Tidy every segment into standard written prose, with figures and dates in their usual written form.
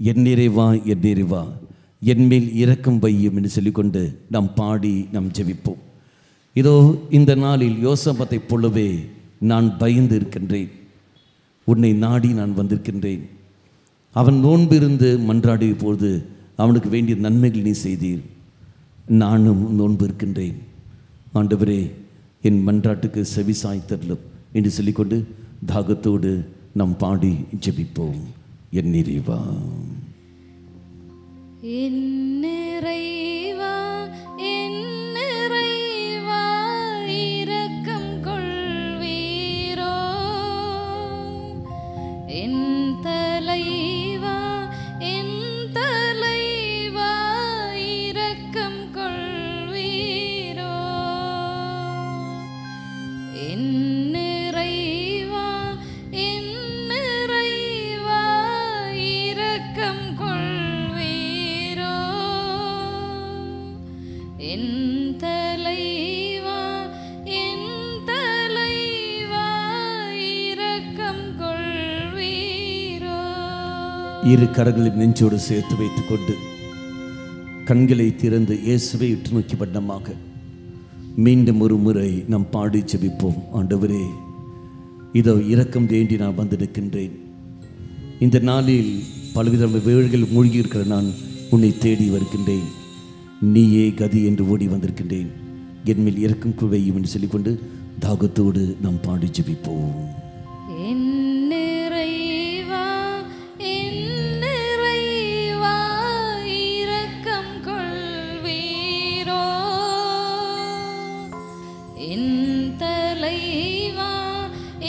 என் நிறைவா என் நிறைவா என்மேல் இரக்கம் வையும் என்று சொல்லிக்கொண்டு நாம் பாடி நாம் ஜெபிப்போம். இதோ இந்த நாளில் யோசபாத்தைப் போலவே நான் பயந்து இருக்கின்றேன். உன்னை நாடி நான் வந்திருக்கின்றேன். அவன் நோன்பிருந்து மன்றாடிய போது அவனுக்கு வேண்டிய நன்மைகள் நீ செய்தீர். நானும் நோன்பு இருக்கின்றேன். ஆண்டவரே, என் மன்றாட்டுக்கு செவி சாய்த்தருளும் என்று சொல்லிக்கொண்டு தாகத்தோடு நாம் பாடி ஜெபிப்போம். என் நிறைவா என் நிறைவா என் நிறைவா இரக்கம் கொள்வீரோ, என் தலைவா என் தலைவா இரக்கம் கொள்வீரோ, என் நிறைவா என் நிறைவா இரக்கம் கொள்வீரோ, என் தலைவா என் தலைவா இரக்கம் கொள்வீரோ. இரு கரங்களை நெஞ்சோடு சேர்த்து வைத்துக் கொண்டு கண்களை திறந்து இயேசுவை உற்று நோக்கி வண்ணமாக மீண்டும் ஒரு முறை நாம் பாடி ஜெபிப்போம். ஆண்டவரே, இதோ இரக்கம் வேண்டி நான் வந்திருக்கின்றேன். இந்த நாளில் பலவித வேள்கள் மூழ்கி இருக்கிற நான் உன்னை தேடி வருகின்றேன். நீயே கதி என்று ஓடி வந்திருக்கின்றேன். என்மேல் இரக்கம் குவையும் என்று சொல்லிக்கொண்டு தாகத்தோடு நாம் பாடி ஜெபிப்போம். என் நிறைவா என் நிறைவா இரக்கம் கொள்வீரோ, என் தலைவா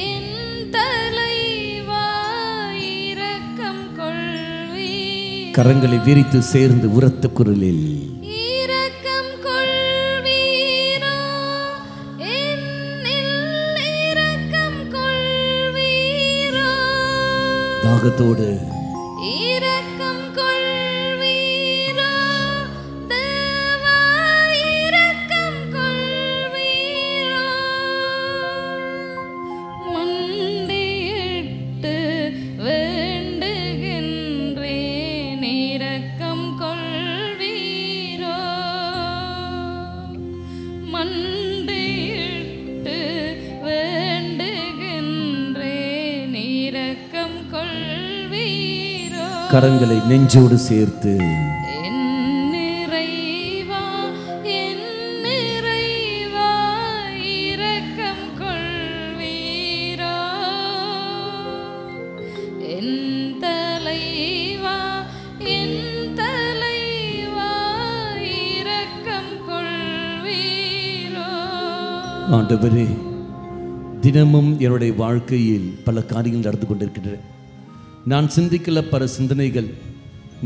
என் தலைவா இரக்கம் கொள்வீரோ. கரங்களை விரித்து சேர்ந்து உரத்த குரலில் இரக்கம் கொள்வீரோ, என்னில் இரக்கம் கொள்வீரோ, தாகத்தோடு இரக்கம் கொள்வீரோ, தேவா இரக்கம் கொள்வீரோ. மண்டியிட்டு வேண்டுகின்றேன் இரக்கம் கொள்வீரோ, மண்டியிட்டு வேண்டுகின்றேன் இரக்கம் கொள்வீரோ. கரங்களை நெஞ்சோடு சேர்த்து என் நிறைவா என் நிறைவா இரக்கம் கொள்வீரோ, என் தலைவா என் தலைவா இரக்கம் கொள்வீரோ. ஆண்டவரே, தினமும் என்னுடைய வாழ்க்கையில் பல காரியங்கள் நடந்து கொண்டிருக்கின்றன. நான் சிந்திக்கல பல சிந்தனைகள்,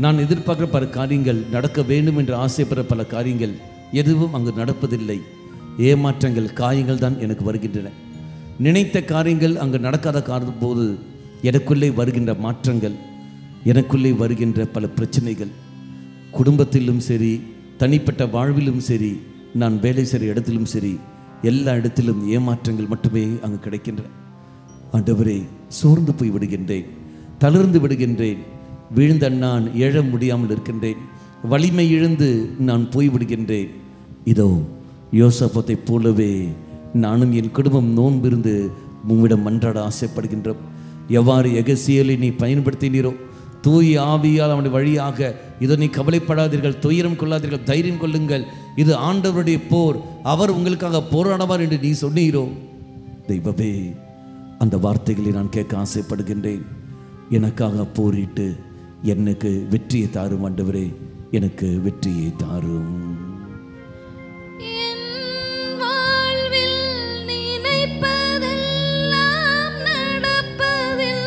நான் எதிர்பார்க்கிற பல காரியங்கள் நடக்க வேண்டும் என்று ஆசைப்படுற பல காரியங்கள் எதுவும் அங்கு நடப்பதில்லை. ஏமாற்றங்கள், காயங்கள் தான் எனக்கு வருகின்றன. நினைத்த காரியங்கள் அங்கு நடக்காத போது எனக்குள்ளே வருகின்ற மாற்றங்கள், எனக்குள்ளே வருகின்ற பல பிரச்சனைகள், குடும்பத்திலும் சரி, தனிப்பட்ட வாழ்விலும் சரி, நான் வேலை செய்கிற இடத்திலும் சரி, எல்லா இடத்திலும் ஏமாற்றங்கள் மட்டுமே அங்கு கிடைக்கின்றன. ஆண்டவரே, சோர்ந்து போய் விடுகின்றேன், தளர்ந்து விடுகின்றேன், வீழ்ந்த நான் எழ முடியாமல் இருக்கின்றேன், வலிமை இழந்து நான் போய்விடுகின்றேன். இதோ யோசபாத்தைப் போலவே நானும் என் குடும்பம் நோன்பிருந்து உம்மிடம் மன்றாட ஆசைப்படுகின்றோம். எவ்வாறு எகசியலை நீ பயன்படுத்தினீரோ, தூய ஆவியால் அவனுடைய வழியாக இதோ நீ கவலைப்படாதீர்கள், துயரம் கொள்ளாதீர்கள், தைரியம் கொள்ளுங்கள், இது ஆண்டவருடைய போர், அவர் உங்களுக்காக போராடுவார் என்று நீ சொன்னீரோ. தெய்வமே, அந்த வார்த்தைகளை நான் கேட்க ஆசைப்படுகின்றேன். எனக்காக போரிட்டு எனக்கு வெற்றியை தாரும் ஆண்டவரே, எனக்கு வெற்றியை தாரும். என் வாழ்வில் நினைப்பதெல்லாம் நடப்பதில்லையே,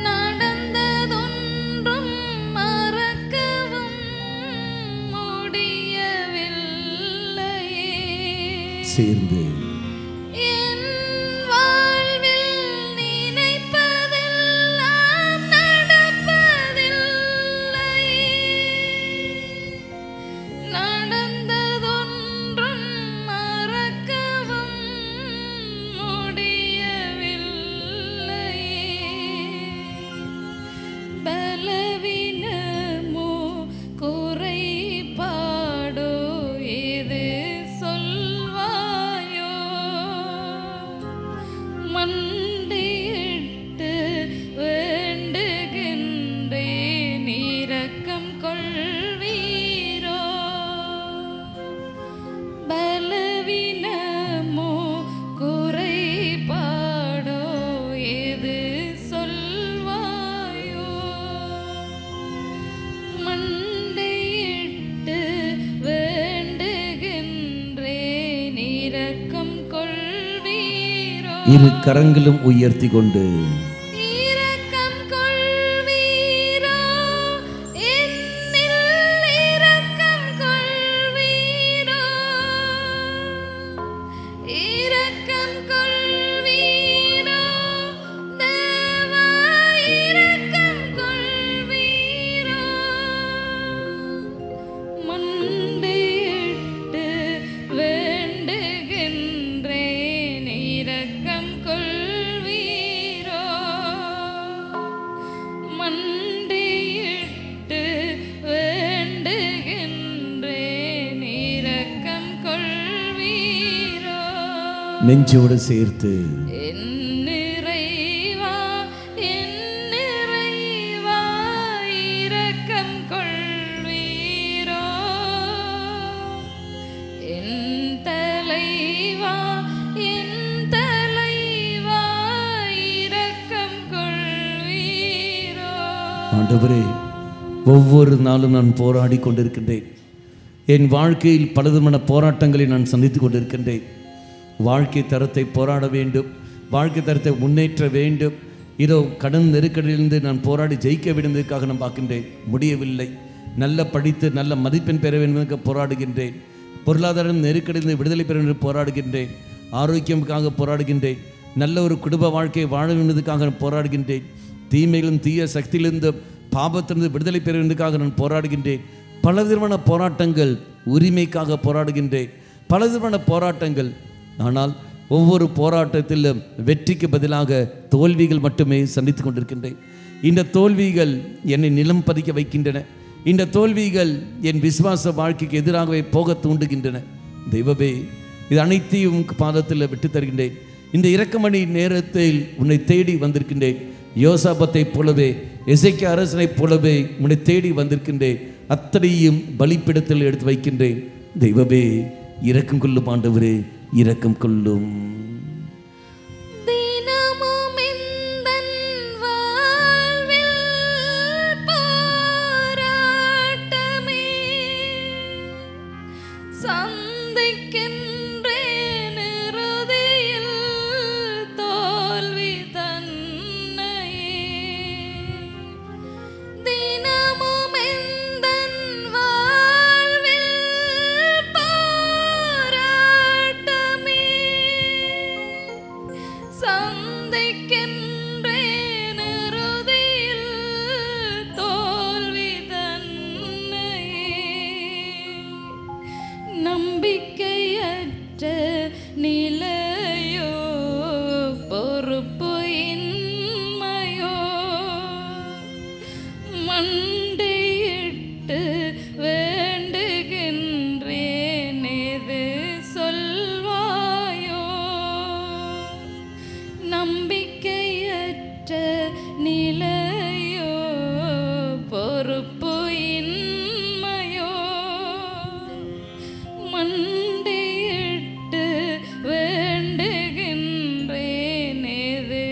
நடந்ததொன்றும் மறக்கவும் முடியவில்லையே. சேர்ந்து என் வாழ்வில் நினைப்பதெல்லாம் நடப்பதில்லையே, நடந்ததொன்றும் மறக்கவும் முடியவில்லையே. இரு கரங்களும் உயர்த்தி கொண்டு இரக்கம் கொள்வீரோ, என்னில் இரக்கம் கொள்வீரோ, இரக்கம் கொள்வீரோ, தேவா இரக்கம் கொள்வீரோ, மண்டியிட்டு வேண்டுகின்றேன் இரக்கம் கொள்வீரோ, மண்டியிட்டு வேண்டுகின்றேன் இரக்கம் கொள்வீரோ. நெஞ்சோடு சேர்த்து என் நிறைவா, என் நிறைவா, இரக்கம் கொள்வீரோ, என் தலைவா, என் தலைவா, இரக்கம் கொள்வீரோ. ஆண்டவரே, ஒவ்வொரு நாளும் நான் போராடி கொண்டிருக்கின்றேன். என் வாழ்க்கையில் பலவிதமான போராட்டங்களை நான் சந்தித்து கொண்டிருக்கின்றேன். வாழ்க்கை தரத்தை போராட வேண்டும், வாழ்க்கை தரத்தை முன்னேற்ற வேண்டும். இதோ கடன் நெருக்கடியிலிருந்து நான் போராடி ஜெயிக்க வேண்டுவதற்காக நான் பார்க்கின்றேன், முடியவில்லை. நல்ல படித்து நல்ல மதிப்பெண் பெற வேண்டும் என்று போராடுகின்றேன். பொருளாதார நெருக்கடியிலிருந்து விடுதலை பெற வேண்டும் என்று போராடுகின்றேன். ஆரோக்கியமுக்காக போராடுகின்றேன். நல்ல ஒரு குடும்ப வாழ்க்கையை வாழ வேண்டுவதற்காக நான் போராடுகின்றேன். தீமைகளும் தீய சக்தியிலிருந்து பாபத்திலிருந்து விடுதலை பெற வேண்டுவதற்காக நான் போராடுகின்றேன். பலவிதமான போராட்டங்கள், உரிமைக்காக போராடுகின்றேன். பலவிதமான போராட்டங்கள். ஆனால் ஒவ்வொரு போராட்டத்திலும் வெற்றிக்கு பதிலாக தோல்விகள் மட்டுமே சந்தித்து கொண்டிருக்கின்றேன். இந்த தோல்விகள் என்னை நிலம் பதிக்க வைக்கின்றன. இந்த தோல்விகள் என் விசுவாச வாழ்க்கைக்கு எதிராகவே போக தூண்டுகின்றன. தெய்வமே, இது அனைத்தையும் பாதத்தில் விட்டு தருகின்றேன். இந்த இரக்கமணி நேரத்தில் உன்னை தேடி வந்திருக்கின்றேன். யோசாபத்தை போலவே, எசேக்கியா அரசனைப் போலவே உன்னை தேடி வந்திருக்கின்றேன். அத்தனையும் பலிப்பிடத்தில் எடுத்து வைக்கின்றேன். தெய்வமே, இரக்கம் கொள்ளும் ஆண்டவரே, இரக்கம் கொள்ளும். தினமும் எந்தன் வாழ்வில் போராட்டமே, சந்திக்கின்றேன் இறுதியில் தோல்வி தன்னையே. தினமும் எந்தன் வாழ்வில் போராட்டமே, சந்திக்கின்றேன் இறுதியில் தோல்வி தன்னையே. நம்பிக்கையற்ற நிலையோ, பொறுப்பு இன்மையோ, மண்டியிட்டு வேண்டுகின்றேன் எது சொல்வாயோ. நம்பிக்கையற்ற நிலையோ, பொறுப்பு இன்மையோ, மண்டியிட்டு வேண்டுகின்றேன் எது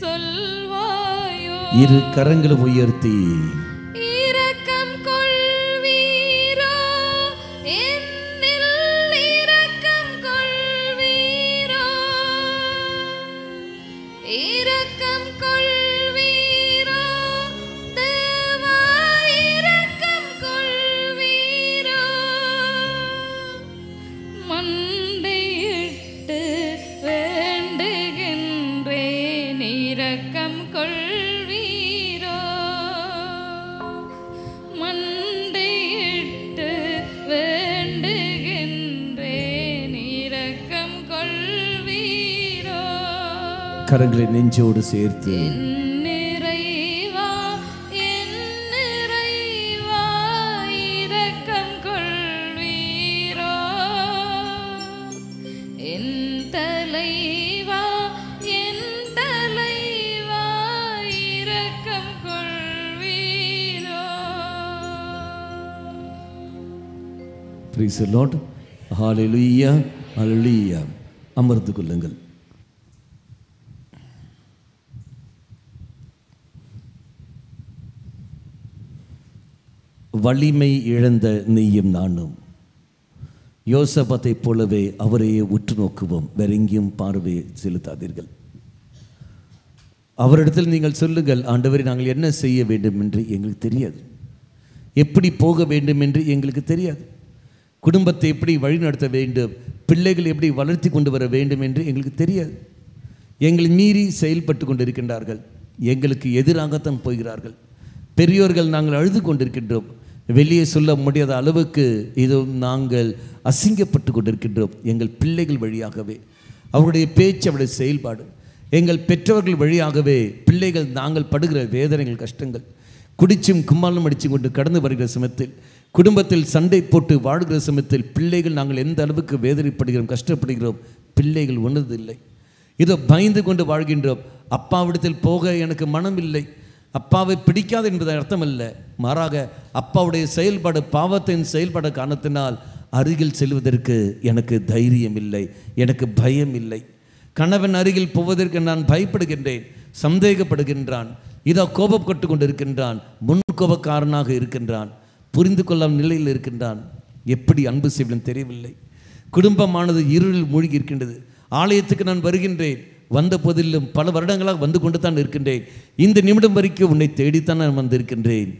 சொல்வாயோ. இரு கரங்களும் உயர்த்தி இரக்கம் கொள்வீரோ, என்னில் இரக்கம் கொள்வீரோ, இரக்கம் கொள்வீரோ, தேவா இரக்கம் கொள்வீரோ, மண்டியிட்டு வேண்டுகின்றேன் இரக்கம் கொள்வீரோ, மண்டியிட்டு வேண்டுகின்றேன் இரக்கம் கொள்வீரோ. கரங்களை நெஞ்சோடு சேர்த்து என் நிறைவா, என் நிறைவா, இரக்கம் கொள்வீரோ, என் தலைவா, என் தலைவா, இரக்கம் கொள்வீரோ. Praise the Lord. Hallelujah. Hallelujah. அமர்ந்து கொள்ளுங்கள். வலிமை இழந்த நீயும் நானும் யோசபாத்தைப் போலவே அவரையே உற்று நோக்குவோம். வேற எங்கேயும் பார்வையை செலுத்தாதீர்கள். அவரிடத்தில் நீங்கள் சொல்லுங்கள், ஆண்டவரே நாங்கள் என்ன செய்ய வேண்டும் என்று எங்களுக்கு தெரியாது, எப்படி போக வேண்டும் என்று எங்களுக்கு தெரியாது, குடும்பத்தை எப்படி வழிநடத்த வேண்டும், பிள்ளைகள் எப்படி வளர்த்தி கொண்டு வர வேண்டும் என்று எங்களுக்கு தெரியாது. எங்களை மீறி செயல்பட்டு கொண்டிருக்கின்றார்கள், எங்களுக்கு எதிராகத்தான் போகிறார்கள். பெரியோர்கள் நாங்கள் அழுது கொண்டிருக்கின்றோம், வெளியே சொல்ல முடியாத அளவுக்கு இதோ நாங்கள் அசிங்கப்பட்டு கொண்டிருக்கின்றோம். எங்கள் பிள்ளைகள் வழியாகவே, அவருடைய பேச்சு, அவருடைய செயல்பாடு, எங்கள் பெற்றோர்கள் வழியாகவே பிள்ளைகள் நாங்கள் படுகிற வேதனைகள், கஷ்டங்கள், குடிச்சும் கும்மாலும் அடிச்சும் கொண்டு கடந்து வருகிற சமயத்தில், குடும்பத்தில் சண்டை போட்டு வாழ்கிற சமயத்தில் பிள்ளைகள் நாங்கள் எந்த அளவுக்கு வேதனைப்படுகிறோம், கஷ்டப்படுகிறோம், பிள்ளைகள் உணர்வதில்லை. இதோ பயந்து கொண்டு வாழ்கின்றோம். அப்பாவிடத்தில் போக எனக்கு மனம் இல்லை, அப்பாவை பிடிக்காது என்பது அர்த்தம் அல்ல, மாறாக அப்பாவுடைய செயல்பாடு, பாவத்தின் செயல்பாடு காரணத்தினால் அருகில் செல்வதற்கு எனக்கு தைரியம் இல்லை, எனக்கு பயம் இல்லை. கணவன் அருகில் போவதற்கு நான் பயப்படுகின்றேன், சந்தேகப்படுகின்றான், இதோ கோபப்பட்டு கொண்டு இருக்கின்றான், முன்கோபக்காரனாக இருக்கின்றான், புரிந்து கொள்ளாத நிலையில் இருக்கின்றான். எப்படி அன்பு செய்வதும் தெரியவில்லை. குடும்பமானது இருளில் மூழ்கி இருக்கின்றது. ஆலயத்துக்கு நான் வருகின்றேன், வந்த போதிலும் பல வருடங்களாக வந்து கொண்டு தான் இருக்கின்றேன். இந்த நிமிடம் வரைக்கும் உன்னை தேடித்தான் நான் வந்திருக்கின்றேன்.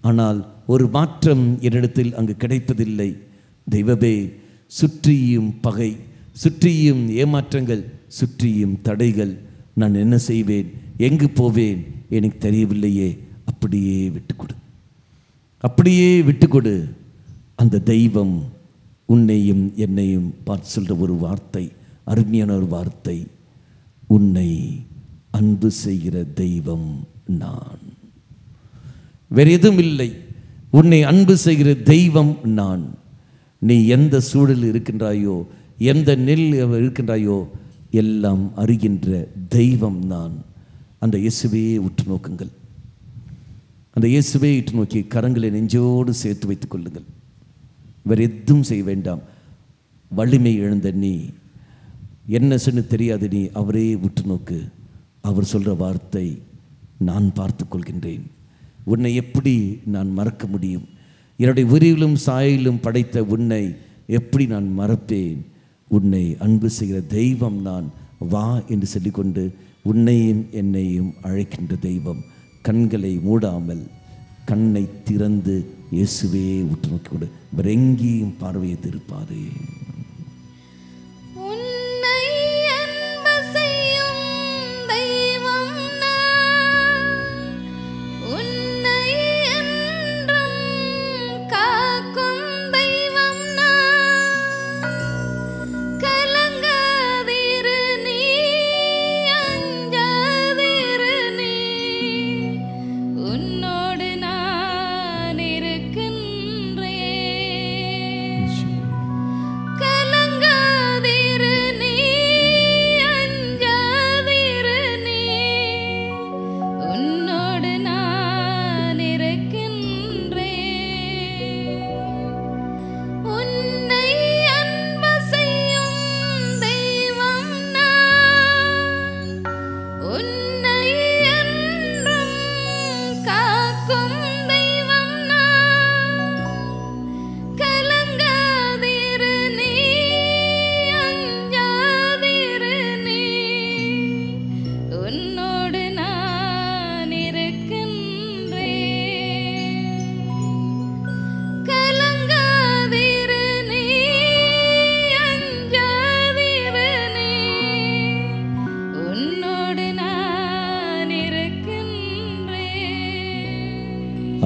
ஆனால் ஒரு மாற்றம் என்னிடத்தில் அங்கு கிடைப்பதில்லை. தெய்வமே, சுற்றியும் பகை, சுற்றியும் ஏமாற்றங்கள், சுற்றியும் தடைகள். நான் என்ன செய்வேன், எங்கு போவேன் எனக்கு தெரியவில்லையே. அப்படியே விட்டுக்கொடு, அப்படியே விட்டுக்கொடு. அந்த தெய்வம் உன்னையும் என்னையும் பார்த்து சொல்கிற ஒரு வார்த்தை, அருமையான ஒரு வார்த்தை, உன்னை அன்பு செய்கிற தெய்வம் நான், வேறு எதுவும் இல்லை. உன்னை அன்பு செய்கிற தெய்வம் நான். நீ எந்த சூழலில் இருக்கின்றாயோ, எந்த நிலையில் இருக்கின்றாயோ, எல்லாம் அறிகின்ற தெய்வம் நான். அந்த இயேசுவையே உற்று நோக்குங்கள், அந்த இயேசுவை உற்று நோக்கி கரங்களை நெஞ்சோடு சேர்த்து வைத்துக் கொள்ளுங்கள். வேறு எதுவும் செய்ய வேண்டாம். வலிமை இழந்த நீ, என்ன சொன்னு தெரியாது நீ, அவரே உற்று நோக்கு. அவர் சொல்கிற வார்த்தை, நான் பார்த்து கொள்கின்றேன். உன்னை எப்படி நான் மறக்க முடியும்? என்னுடைய உருவிலும் சாயலும் படைத்த உன்னை எப்படி நான் மறப்பேன்? உன்னை அன்பு செய்கிற தெய்வம் நான், வா என்று சொல்லிக்கொண்டு உன்னையும் என்னையும் அழைக்கின்ற தெய்வம். கண்களை மூடாமல் கண்ணை திறந்து இயேசுவே உற்று நோக்கி கொடு. வேறு எங்கேயும் பார்வையை திருப்பாதே.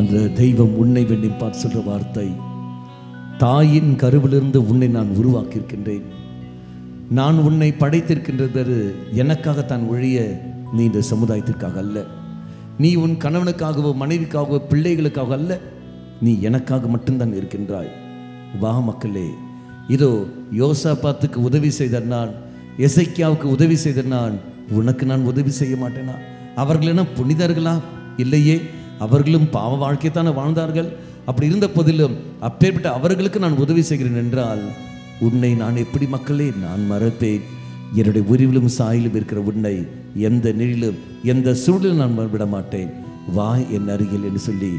அந்த தெய்வம் உன்னை வேண்டி பார்த்து சொல்ற வார்த்தை, தாயின் கருவிலிருந்து உன்னை நான் உருவாக்கியிருக்கின்றேன். நான் உன்னை படைத்திருக்கின்றது எனக்காகத்தான் ஒழிய நீ இந்த சமுதாயத்திற்காக அல்ல. நீ உன் கணவனுக்காகவோ மனைவிக்காகவோ பிள்ளைகளுக்காக அல்ல, நீ எனக்காக மட்டும்தான் இருக்கின்றாய். வா மக்களே, இதோ யோசாபாத்துக்கு உதவி செய்த நான், எசேக்கியாவுக்கு உதவி செய்த நான், உனக்கு நான் உதவி செய்ய மாட்டேனா? அவர்கள் என்ன புனிதர்களா? இல்லையே, அவர்களும் பாவ வாழ்க்கைத்தானே வாழ்ந்தார்கள். அப்படி இருந்த போதிலும் அப்பேற்பட்ட அவர்களுக்கு நான் உதவி செய்கிறேன் என்றால், உன்னை நான் எப்படி மக்களே நான் மறப்பேன்? என்னுடைய உருவிலும் சாயிலும் இருக்கிற உன்னை எந்த நிலையிலும் எந்த சூழலும் நான் விட மாட்டேன். வா என் அருகில் என்று சொல்லி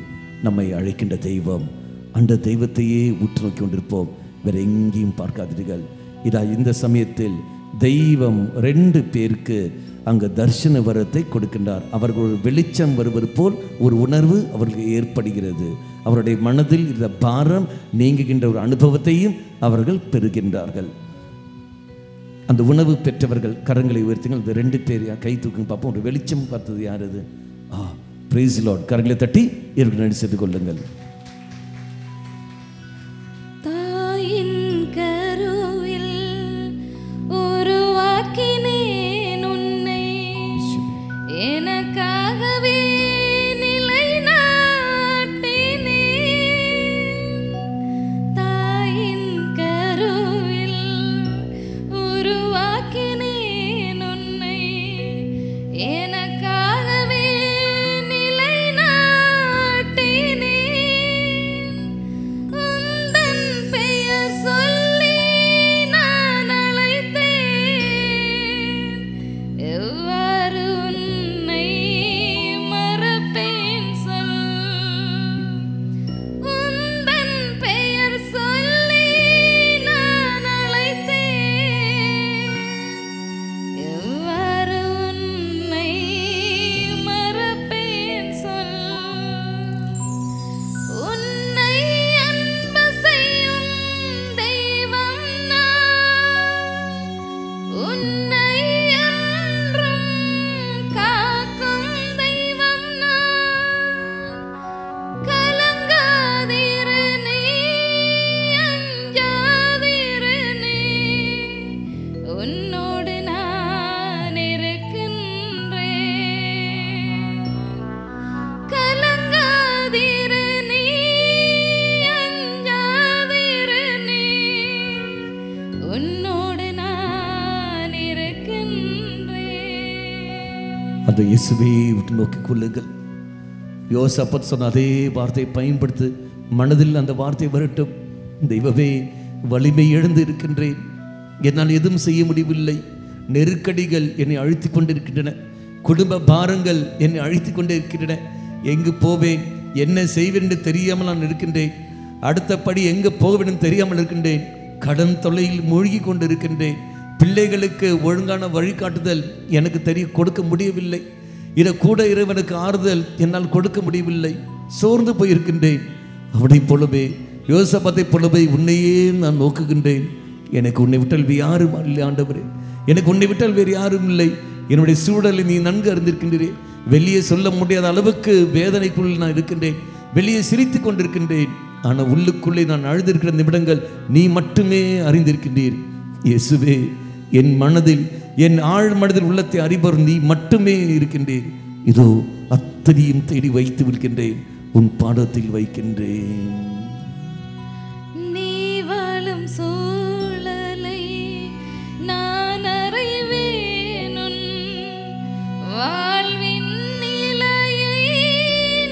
நம்மை அழைக்கின்ற தெய்வம். அந்த தெய்வத்தையே உற்று நோக்கி கொண்டிருப்போம், வேற எங்கேயும் பார்க்காதீர்கள். இதா இந்த சமயத்தில் தெய்வம் 2 பேருக்கு அங்கு தரிசன வரத்தை கொடுக்கின்றார். அவர்கள் ஒரு வெளிச்சம் வருவது போல் ஒரு உணர்வு அவர்களுக்கு ஏற்படுகிறது. அவருடைய மனதில் இந்த பாரம் நீங்குகின்ற ஒரு அனுபவத்தையும் அவர்கள் பெறுகின்றார்கள். அந்த உணவு பெற்றவர்கள் கரங்களை உயர்த்துங்கள். இந்த 2 பேர் கை தூக்குங்க பார்ப்போம். ஒரு வெளிச்சம் பார்த்தது யார் அது? Praise the Lord. கரங்களை தட்டி இவர்கள் நடி செய்து கொள்ளுங்கள். தாயின் கருவில் உருவாக்கினேன் உன்னை, எனக்காகவே நிலைநாட்டினேன். தாயின் கருவில் உருவாக்கினேன் உன்னை, எனக்காகவே நிலைநாட்டினேன். உந்தன் பெயர் சொல்லி நான் அழைத்தேன், எவ்வாறு உன்னை மறப்பேன் சொல். உந்தன் பெயர் சொல்லி நான் அழைத்தேன், எவ்வாறு உன்னை மறப்பேன் சொல். உன்னை அன்பு செய்யும் தெய்வம் நான், உன்னை என்றும் காக்கும் தெய்வம் நான். கலங்காதிரு நீ, அஞ்சாதிரு நீ, உன்னோடு நான் இருக்கின்றேன். கலங்காதிரு நீ, அஞ்சாதிரு நீ, உன்னோடு நான் இருக்கின்றேன். அந்த இயேசுவை விட்டு நோக்கிக் கொள்ளுங்கள். யோசேப்பு சொன்ன அதே வார்த்தையை பயன்படுத்து. மனதில் அந்த வார்த்தை வரட்டும். தெய்வமே, வலிமை இழந்து இருக்கின்றேன், என்னால் எதுவும் செய்ய முடியவில்லை. நெருக்கடிகள் என்னை அழுத்தி கொண்டிருக்கின்றன, குடும்ப பாரங்கள் என்னை அழுத்தி கொண்டே இருக்கின்றன. எங்கு போவேன், என்ன செய்வேன் என்று தெரியாமல் நான் இருக்கின்றேன். அடுத்த படி எங்கே போக வேண்டும் தெரியாமல் இருக்கின்றேன். கடன் தொல்லையில் மூழ்கி கொண்டு இருக்கின்றேன். பிள்ளைகளுக்கு ஒழுங்கான வழிகாட்டுதல் எனக்கு கொடுக்க முடியவில்லை. இதை கூட இறைவனுக்கு ஆறுதல் என்னால் கொடுக்க முடியவில்லை. சோர்ந்து போயிருக்கின்றேன். அவனை போலவே, யோசேப்பை போலவே உன்னையே நான் நோக்குகின்றேன். எனக்கு உன்னை விட்டால் வேறு யாரும் இல்லை ஆண்டவரே, எனக்கு உன்னை விட்டால் வேறு யாரும் இல்லை. என்னுடைய சூழலை நீ நன்கு அறிந்திருக்கின்றே. வெளியே சொல்ல முடியாத அளவுக்கு வேதனைக்குள் நான் இருக்கின்றேன். வெளியே சிரித்து கொண்டிருக்கின்றேன். ஆனால் உள்ளுக்குள்ளே நான் அழுதிருக்கிற நிமிடங்கள் நீ மட்டுமே அறிந்திருக்கின்றீர். இயேசுவே, என் மனதில், என் ஆழ் மனதில் உள்ளத்தை அறிபவர் நீ மட்டுமே இருக்கின்றேன். இதோ அத்தனையும் தேடி வைத்து விடுகின்றேன், உன் பாதத்தில் வைக்கின்றேன். நீ வாழும் சூழலை நான் அறிவேன், உன் வாழ்வின் நிலையை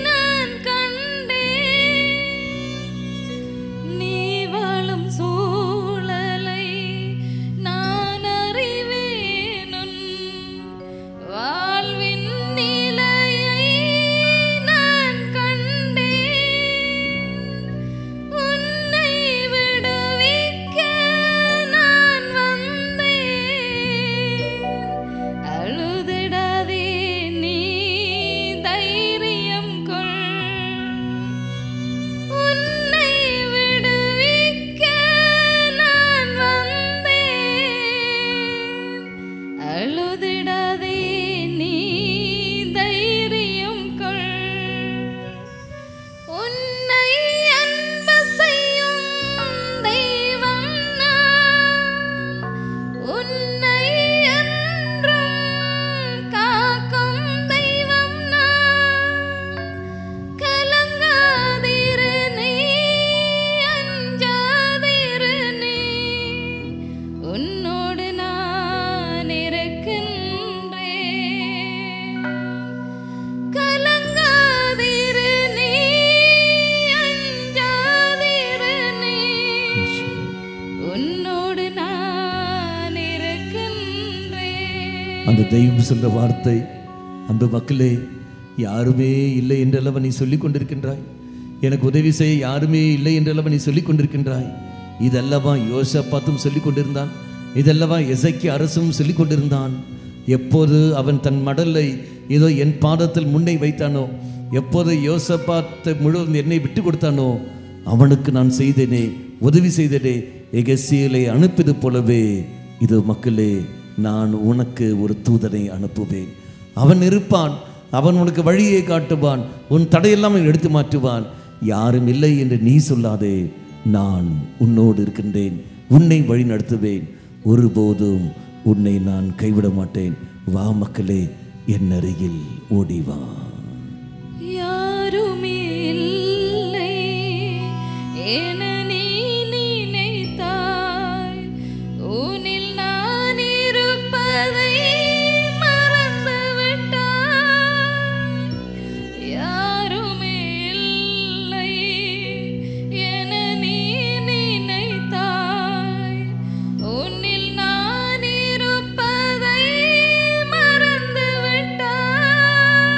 நான் கண்டேன். நீ வாழும் சூழலை நான் அறிவேன், உன் வாழ்வின் நிலையை நான் கண்டேன். உன்னை விடுவிக்க நான் வந்தேன். அழுதிடாதே நீ, தைரியம் கொள். உன்னை விடுவிக்க நான் வந்தேன். அழுதிடாதே நீ, தைரியம் கொள். உன்னை அன்பு செய்யும் தெய்வம் நான், உன்னை என்றும் காக்கும் தெய்வம் நான். கலங்காதிரு நீ, அஞ்சாதிரு நீ, உன்னோடு நான் இருக்கின்றேன். கலங்காதிரு நீ, அஞ்சாதிரு நீ, உன்னோடு நான் இருக்கின்றேன். அந்த தெய்வம் சொல்ற வார்த்தை, அன்பு மக்களே, யாருமே இல்லை என்றளவ நீ சொல்லிக் கொண்டிருக்கின்றாய். எனக்கு உதவி செய்ய யாருமே இல்லை என்றளவ நீ சொல்லிக் கொண்டிருக்கின்றாய். இதல்லவா யோசேப்பாத்தும் சொல்லிக் கொண்டிருந்தான். இதல்லவா எசேக்கியா அரசும் சொல்லிக் கொண்டிருந்தான். எப்போது அவன் தன் மடலை ஏதோ என் பாதத்தில் முன்னே வைத்தானோ, எப்போது யோசபாத்தை முழுவதும் என்னை விட்டு கொடுத்தானோ, அவனுக்கு நான் செய்தேனே, உதவி செய்தேனே, எகேசியேலை அனுப்பியது போலவே இது மக்களே, நான் உனக்கு ஒரு தூதனை அனுப்புவேன். அவன் இருப்பான், அவன் உனக்கு வழியை காட்டுவான், உன் தடையெல்லாம் எடுத்து மாற்றுவான். யாரும் இல்லை என்று நீ சொல்லாதே, நான் உன்னோடு இருக்கின்றேன், உன்னை வழி நடத்துவேன், ஒருபோதும் உன்னை நான் கைவிட மாட்டேன். வா மக்களே, என் அருகில் ஓடிவா. யாருமே இல்லை என நீ நினைத்தாய், உன்னில் நான் இருப்பதை மறந்து விட்டாய். யாருமே இல்லை என நீ நினைத்தாய், உன்னில் நான் இருப்பதை மறந்து விட்டாய்.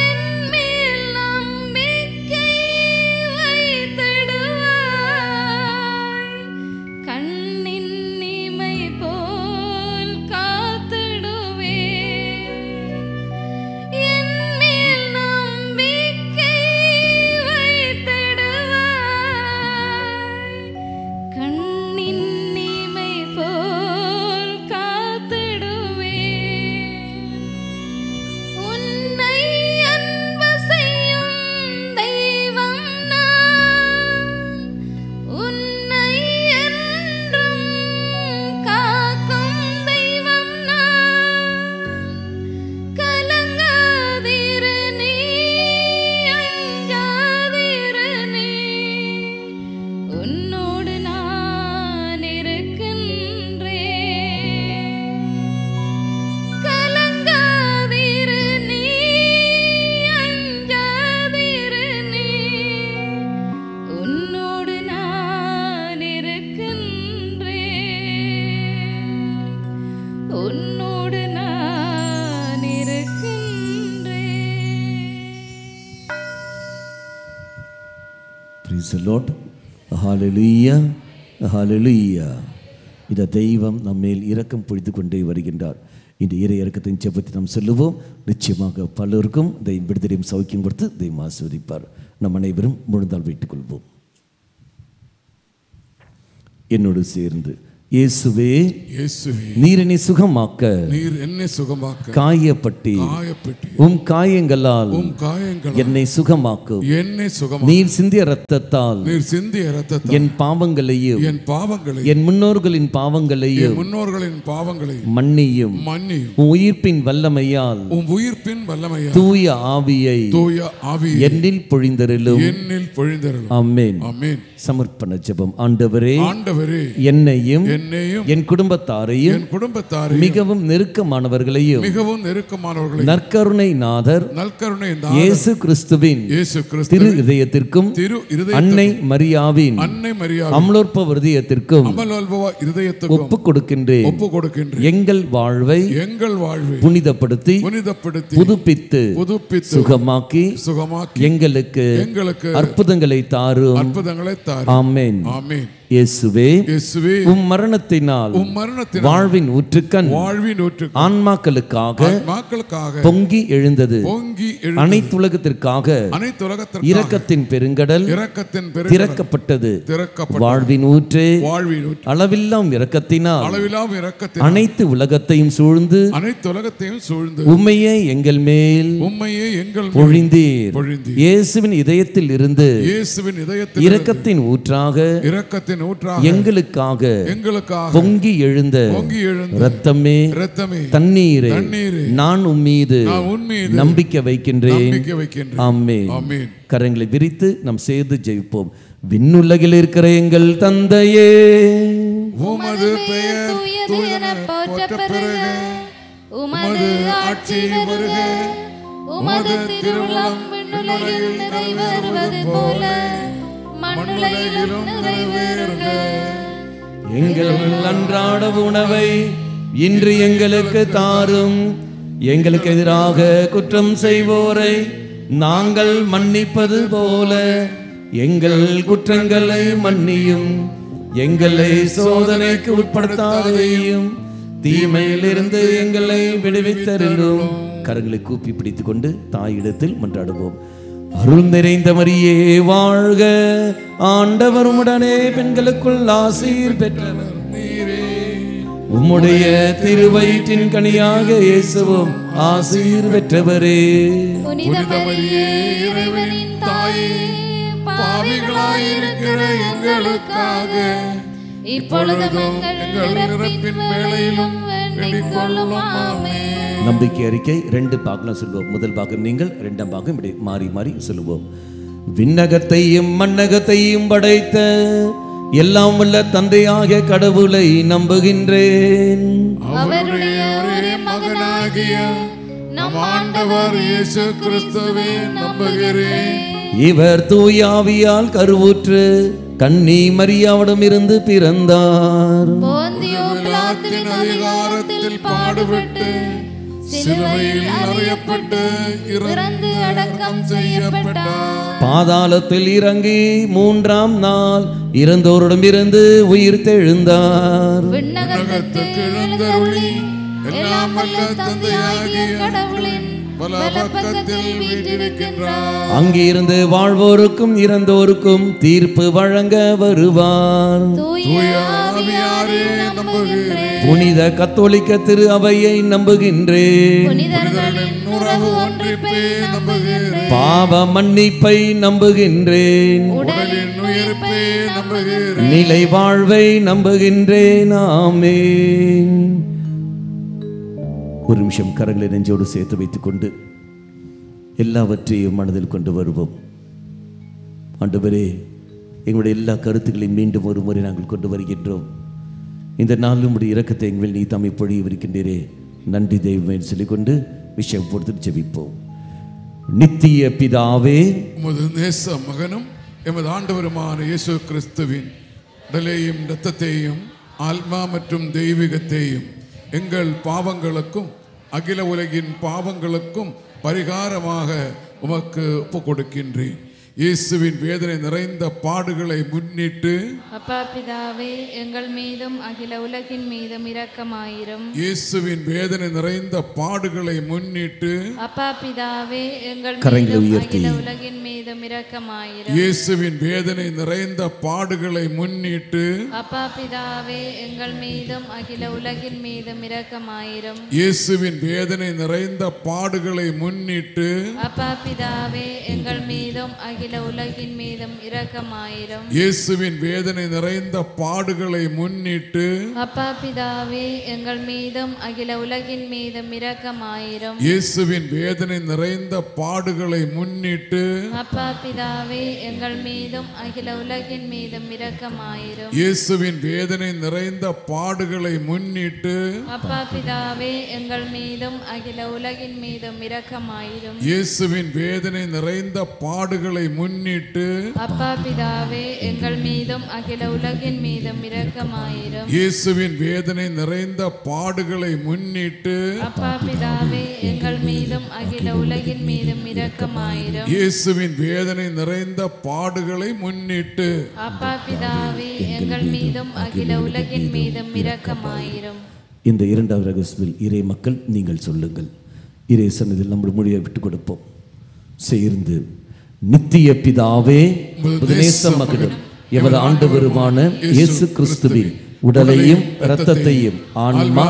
என் மேல் நம்பிக்கை வைத்திடுவாய், கண்ணின் இமை போல் காத்திடுவேன். என் மேல் நம்பிக்கை வைத்திடுவாய், கண்ணின் இமை போல் காத்திடுவேன். உன்னை அன்பு செய்யும் தெய்வம் நான், உன்னை என்றும் காக்கும் தெய்வம் நான். கலங்காதிரு நீ, அஞ்சாதிரு நீ, உன்னோடு நான் இருக்கின்றேன். கலங்காதிரு நீ, அஞ்சாதிரு நீ, உன்னோடு நான் இருக்கின்றேன், உன்னோடு நான் இருக்கின்றேன். Praise the Lord. Hallelujah. Hallelujah. இந்த தெய்வம் நம்மேல் இரக்கம் பொழித்து கொண்டே வருகின்றார். இந்த இறை இரக்கத்தின் ஜெபத்தை நாம் சொல்லுவோம். நிச்சயமாக பலருக்கும் தெய்வம் விடுதலையும் சௌக்கியம் கொடுத்து தெய்வம் ஆசீர்வதிப்பார். நம் அனைவரும் முழுந்தால் வைத்துக் கொள்வோம். என்னோடு சேர்ந்து, இயேசுவே, இயேசுவே, நீர் என்னை சுகமாக்க, நீர் என்னை சுகமாக்க காயப்பட்டி காயப்பட்டி உம் காயங்களால் என்னை சுகமாக்கும். என்னை சுகமாக்க நீர் சிந்திய இரத்தத்தால் நீர் சிந்திய இரத்தத்தால் என் பாவங்களையும் என் முன்னோர்களின் பாவங்களையும் மன்னியும். உம் உயிர்ப்பின் வல்லமையால் தூய ஆவியை என்னில் பொழிந்தருளும். ஆமென். சமர்ப்பண ஜெபம். ஆண்டவரே, என்னையும் என் குடும்பத்தாரையும் மிகவும் நெருக்கமானவர்களையும் நற்கருணை நாதர் இயேசு கிறிஸ்துவின் திரு இதயத்திற்கும் அன்னை மரியாவின் அமலோற்ப இருதயத்திற்கும் ஒப்புக் கொடுக்கின்றேன். எங்கள் வாழ்வை புனிதப்படுத்தி புதுப்பித்து சுகமாக்கி எங்களுக்கு அற்புதங்களை தாரும். ஆமென். இயேசுவே, உம் மரணத்தினால் வாழ்வின் ஊற்றுக்கண் ஆன்மாக்களுக்காக பொங்கி எழுந்தது. அனைத்துலகத்திற்காக இரக்கத்தின் பெருங்கடல் திறக்கப்பட்டது. வாழ்வின் ஊற்றே, அளவில்லாம் இரக்கத்தினால் அனைத்து உலகத்தையும் சூழ்ந்து உம்மையே எங்கள் மேல் பொழிந்தீர். இயேசுவின் இதயத்தில் இருந்து இரக்கத்தின் ஊற்றாக எங்களுக்காக பொங்கி எழுந்த இரத்தமே, தண்ணீரே, நான் உம்மீது நம்பிக்கை வைக்கின்றேன். ஆமென். கரங்களை விரித்து நாம் சேர்ந்து ஜெபிப்போம். விண்ணுலகில் இருக்கிற எங்கள் தந்தையே, உமது பெயர் தூயது என போற்றப் பெறுக. உமது ஆட்சி வருக. உமது திருவுளம் விண்ணுலகில் நிறைவேறுவது போல மண்ணுலகிலும் நிறைவேறுக. எங்கள் அன்றாட உணவை இன்று எங்களுக்கு தாரும். எங்களுக்கு எதிராக குற்றம் செய்வோரை நாங்கள் மன்னிப்பது போல எங்கள் குற்றங்களை மன்னியும். எங்களை சோதனைக்கு உட்படுத்தாதேயும், தீமையிலிருந்து எங்களை விடுவித்தருளும். கரங்களை கூப்பி பிடித்துக் கொண்டு தாயிடத்தில் மன்றாடுவோம். அருள் நிறைந்த மரியே வாழ்க, ஆண்டவர் உம்முடனே பெண்களுக்குள் ஆசீர் பெற்றவர் நீரே. உம்முடைய திருவயிற்றின் கனியாக இயேசுவும் ஆசீர் பெற்றவரே. புனித மரியே இறைவனின் தாயே, பாவிகளாயிருக்கிற எங்களுக்காக இப்பொழுதும் எங்கள் இறப்பின் வேளையிலும் வேண்டிக் கொள்ளும். ஆமென். நம்பிக்கை அறிக்கை 2 பாகம் சொல்லுவோம். முதல் பாகம் நீங்கள், 2ஆம் பாகம் இப்படி மாறி மாறி சொல்லுவோம். விண்ணகத்தையும் மண்ணகத்தையும் படைத்த எல்லாம் வல்ல தந்தையாகிய கடவுளை நம்புகின்றேன். அவருடைய ஒரே மகனாகிய நம் ஆண்டவர் இயேசு கிறிஸ்துவை நம்புகிறேன். இவர் தூய ஆவியால் கருவுற்று கன்னி மரியாவிடம் இருந்து பிறந்தார். போந்தியு பிலாத்தின் அதிகாரத்தில் பாடுபட்டு சிலுவையில் அறையப்பட்டு இறந்து அடக்கம் செய்யப்பட்டார். பாதாளத்தில் இறங்கி 3ஆம் நாள் இறந்தோரிடமிருந்து உயிர் தெழுந்தார். விண்ணகத்துக்கு எழுந்தருளி எல்லாம் வல்ல தந்தையாகிய கடவுளின் வலப்பக்கத்தில் வீற்றிருக்கின்றார். அங்கிருந்து வாழ்வோருக்கும் இறந்தோருக்கும் தீர்ப்பு வழங்க வருவார். தூய ஆவியாரே நம்புகிறேன். புனித கத்தோலிக்க திரு அவையை நம்புகின்றேன். புனிதர்களின் உறவு ஒன்றிப்பை நம்புகிறேன். பாவ மன்னிப்பை நம்புகின்றேன். உடலின் உயிர்ப்பை நம்புகிறேன். நிலை வாழ்வை நம்புகின்றேன். ஆமென். ஒரு நிமிஷம் கரங்களை நெஞ்சோடு சேர்த்து வைத்துக் கொண்டு எல்லாவற்றையும் மனதில் கொண்டு வருவோம். ஆண்டவரே, எங்களுடைய எல்லா கருத்துக்களையும் மீண்டும் ஒரு முறை நாங்கள் கொண்டு வருகின்றோம். இந்த நாளும் உடைய இரக்கத்தை எங்கள் நீ தம்மை பொழியவிருக்கின்றீரே, நன்றி தெய்வமே சொல்லிக்கொண்டு விஷயம் பொறுத்து ஜெபிப்போம். நித்திய பிதாவே, உமது நேச மகனும் எமது ஆண்டவருமான இயேசு கிறிஸ்துவின் உடலையும் இரத்தத்தையும் ஆன்மா மற்றும் தெய்வீகத்தையும் எங்கள் பாவங்களுக்கும் அகில உலகின் பாவங்களுக்கும் பரிகாரமாக உமக்கு ஒப்புக் கொடுக்கின்றேன். இயேசுவின் வேதனை நிறைந்த பாடுகளை முன்னிட்டு அப்பா பிதாவே, எங்கள் மீதும் அகில உலகின் மீதும் இரக்கமாயிரும். இயேசுவின் வேதனை நிறைந்த பாடுகளை முன்னிட்டு அப்பா பிதாவே, எங்கள் கரங்களை மீதும் உயர்த்தி. அகில உலகின் மீதும் இரக்கமாயிரும். இயேசுவின் வேதனை நிறைந்த பாடுகளை முன்னிட்டு அப்பா பிதாவே, எங்கள் மீதும் அகில உலகின் மீதும் இரக்கமாயிரும். இயேசுவின் வேதனை நிறைந்த பாடுகளை முன்னிட்டு அப்பா பிதாவே, எங்கள் மீதும் அகில உலகின் மீதும் இரக்கமாயிரும். இயேசுவின் வேதனை நிறைந்த பாடுகளை முன்னிட்டு அப்பா பிதாவே, எங்கள் மீதும் அகில உலகின் மீதும் இரக்கமாயிரும். இயேசுவின் வேதனை நிறைந்த பாடுகளை முன்னிட்டு அப்பா பிதாவே, எங்கள் மீதும் அகில உலகின் மீதும் இரக்கமாயிரும். இயேசுவின் வேதனை நிறைந்த பாடுகளை முன்னிட்டு அப்பா பிதாவே, எங்கள் மீதும் அகில உலகின் மீதும் இரக்கமாயிரும். இயேசுவின் வேதனை நிறைந்த பாடுகளை முன்னிட்டு அப்பா பிதாவே, எங்கள் மீதும் அகில உலகின் மீதும் இரக்கமாயிரும். இயேசுவின் வேதனை நிறைந்த பாடுகளை முன்னிட்டு அப்பா பிதாவே, எங்கள் மீதும் அகில உலகின் மீதும் இரக்கமாயிரும். இயேசுவின் வேதனை நிறைந்த பாடுகளை முன்னிட்டு அப்பா பிதாவே, எங்கள் மீதும் அகில உலகின் மீதும் இரக்கமாயிரும். இந்த 2வது ரகசியத்தில் இறை மக்கள் நீங்கள் சொல்லுங்கள். இறை சன்னதியில் நம்முடைய மொழியை விட்டுக் கொடுப்போம். சேர்ந்து நித்திய பிதாவே, நேச மகனும் எமது ஆண்டவருமான இயேசு கிறிஸ்துவின் உடலையும் இரத்தத்தையும் ஆன்மா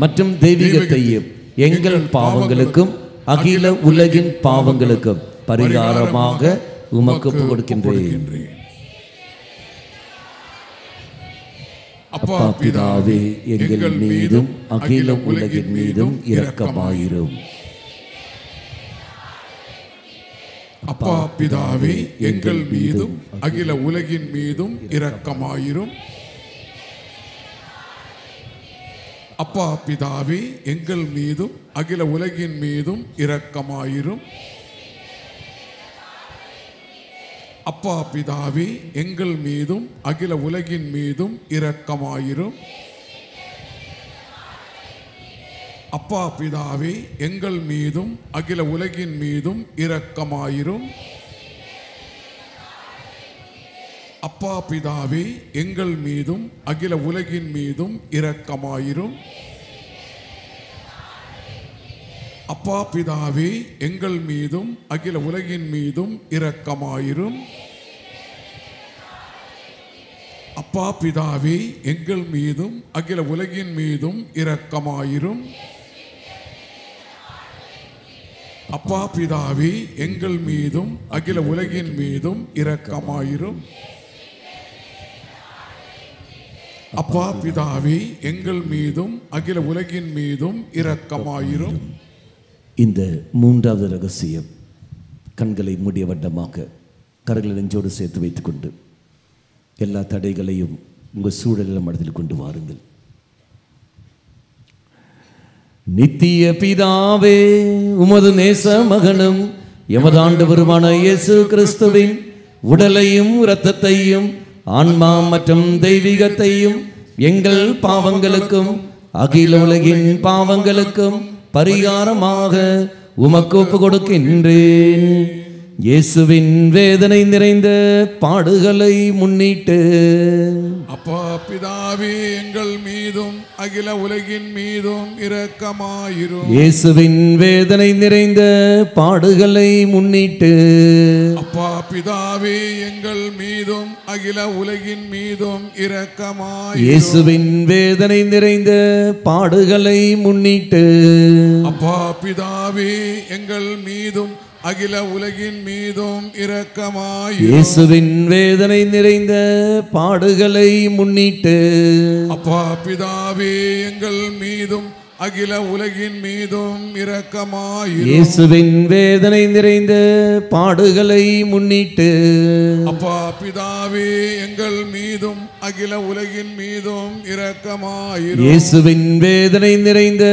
மற்றும் தெய்வீகத்தையும் எங்கள் பாவங்களுக்கும் அகில உலகின் பாவங்களுக்கும் பரிகாரமாக உமக்கு ஒப்புக் கொடுக்கின்றேன். அப்பா பிதாவே, எங்கள் மீதும் அகில உலகின் மீதும் இரக்கமாயிரும். அப்பா பிதாவே, எங்கள் மீதும் அகில உலகின் மீதும் இரக்கமாயிரும். அப்பா பிதாவே, எங்கள் மீதும் அகில உலகின் மீதும் இரக்கமாயிரும். அப்பா பிதாவே, எங்கள் மீதும் அகில உலகின் மீதும் இரக்கமாயிரும். அப்பா பிதாவே, எங்கள் மீதும் அகில உலகின் மீதும் இரக்கமாயிரும். அப்பா பிதாவே எங்கள் மீதும் அகில உலகின் மீதும் இரக்கமாயிரும். அப்பா பிதாவே எங்கள் மீதும் அகில உலகின் மீதும் இரக்கமாயிரும். அப்பா பிதாவே எங்கள் மீதும் அகில உலகின் மீதும் இரக்கமாயிரும். அப்பா பிதாவே எங்கள் மீதும் அகில உலகின் மீதும் இரக்கமாயிரும். அப்பா பிதாவே எங்கள் மீதும் அகில உலகின் மீதும் இரக்கமாயிரும். இந்த மூன்றாவது ரகசியம், கண்களை மூடிய வட்டமாக கரங்களை நெஞ்சோடு சேர்த்து வைத்துக்கொண்டு எல்லா தடைகளையும் உங்கள் சூழலில் மனதில் கொண்டு வாருங்கள். நித்திய பிதாவே, உமது நேச மகனும் எமது ஆண்டவருமான இயேசு கிறிஸ்துவின் உடலையும் இரத்தத்தையும் ஆன்மா மற்றும் தெய்வீகத்தையும் எங்கள் பாவங்களுக்கும் அகில உலகின் பாவங்களுக்கும் பரிகாரமாக உமக்கு ஒப்பு கொடுக்கின்றேன். இயேசுவின் வேதனை நிறைந்த பாடுகளை முன்னிட்டு அப்பா பிதாவே எங்கள் மீதும் அகில உலகின் மீதும் இரக்கமாயிரும். இயேசுவின் வேதனை நிறைந்த பாடுகளை முன்னிட்டு அப்பா பிதாவே எங்கள் மீதும் அகில உலகின் மீதும் இரக்கமாயிரும். இயேசுவின் வேதனை நிறைந்த பாடுகளை முன்னிட்டு அப்பா பிதாவே எங்கள் மீதும் அகில உலகின் மீதும் இரக்கமாயிரும். இயேசுவின் வேதனை நிறைந்த பாடுகளை முன்னிட்டு அப்பா பிதாவே எங்கள் மீதும் அகில உலகின் மீதும் இரக்கமாயிரும். இயேசுவின் வேதனை நிறைந்த பாடுகளை முன்னிட்டு அப்பா பிதாவே எங்கள் மீதும் அகில உலகின் மீதும் இரக்கமாயிரும். இயேசுவின் வேதனை நிறைந்த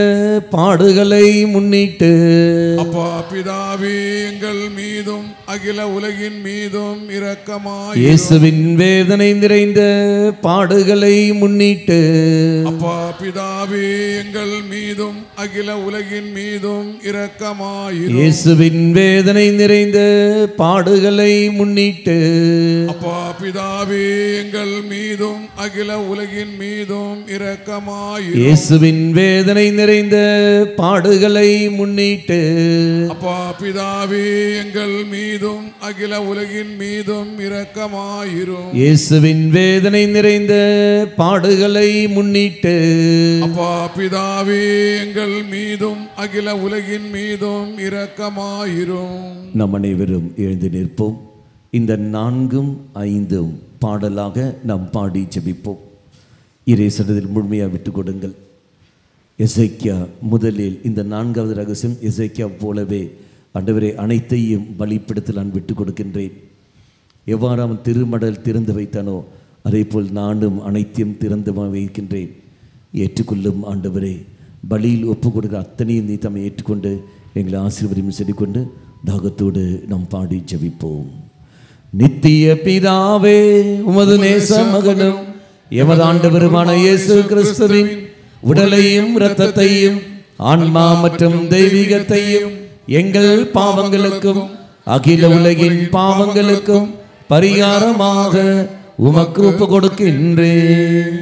பாடுகளை முன்னிட்டு அப்பா பிதாவே எங்கள் மீதும் அகில உலகின் மீதும் இரக்கமாயிரும். இயேசுவின் வேதனை நிறைந்த பாடுகளை முன்னிட்டு அப்பா பிதாவே எங்கள் மீதும் அகில உலகின் மீதும் இரக்கமாயிரும். இயேசுவின் வேதனை நிறைந்த பாடுகளை முன்னிட்டு அப்பா பிதாவே எங்கள் மீதும் அகில உலகின் மீதும் இரக்கமாயிரும். இயேசுவின் வேதனை நிறைந்த பாடுகளை முன்னிட்டு அப்பா பிதாவே எங்கள் மீதும் அகில உலகின் மீதும் இரக்கமாயிரும். இயேசுவின் வேதனை நிறைந்த பாடுகளை முன்னிட்டு அப்பா பிதாவே எங்கள் மீதும் அகில உலகின் மீதும் இரக்கமாயிரும். நம் அனைவரும் எழுந்து நிற்போம். இந்த 4, 5 பாடலாக நாம் பாடி ஜெபிப்போம். இறைசனத்தில் முழுமையாக விட்டுக் கொடுங்கள். எசேக்கியா முதலில் இந்த 4வது ரகசியம், எசேக்கியா போலவே ஆண்டவரே அனைத்தையும் பலிப்பிடத்தில் நான் விட்டுக் கொடுக்கின்றேன். எவ்வாறு அவன் திருமடல் திறந்து வைத்தானோ அதே போல் நானும் அனைத்தையும் திறந்து வைக்கின்றேன். ஏற்றுக்கொள்ளும் ஆண்டவரே, பலியில் ஒப்பு கொடுக்கிற அத்தனையும் நீ தம்மை ஏற்றுக்கொண்டு எங்களை ஆசீர்வதியும் சொல்லிக்கொண்டு தாகத்தோடு நாம் பாடி ஜெபிப்போம். நித்திய பிதாவே, உமது நேச மகனும் எமது ஆண்டவருமான இயேசு கிறிஸ்துவின் உடலையும் இரத்தத்தையும் ஆன்மா மற்றும் தெய்வீகத்தையும் எங்கள் பாவங்களுக்கும் அகில உலகின் பாவங்களுக்கும் பரிகாரமாக உமக்கு ஒப்பு கொடுக்கின்றேன்.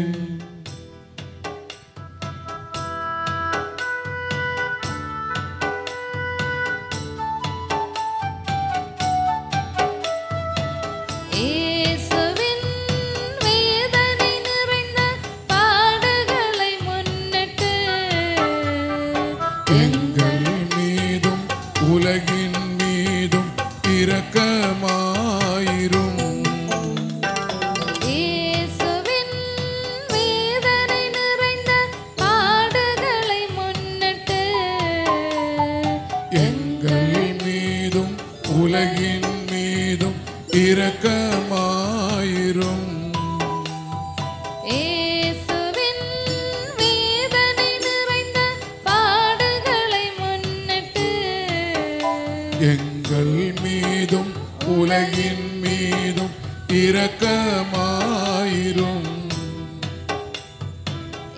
உலகின் மீதும் இரக்கமாயிரும். இயேசுவின் வேதனை நிறைந்த பாடுகளை முன்னிட்டு எங்கள் மீதும் உலகின் மீதும் இரக்கமாயிரும். இயேசுவின் வேதனை நிறைந்த பாடுகளை முன்னிட்டு எங்கள் மீதும் உலகின் மீதும் இரக்கமாயிரும்.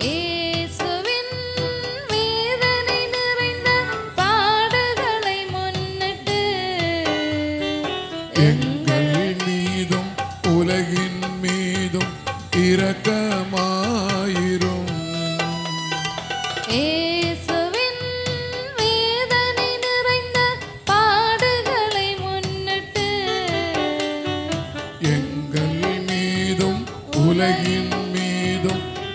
இயேசுவின் வேதனை நிறைந்த பாடுகளை முன்னிட்டு எங்கள் மீதும் உலகின்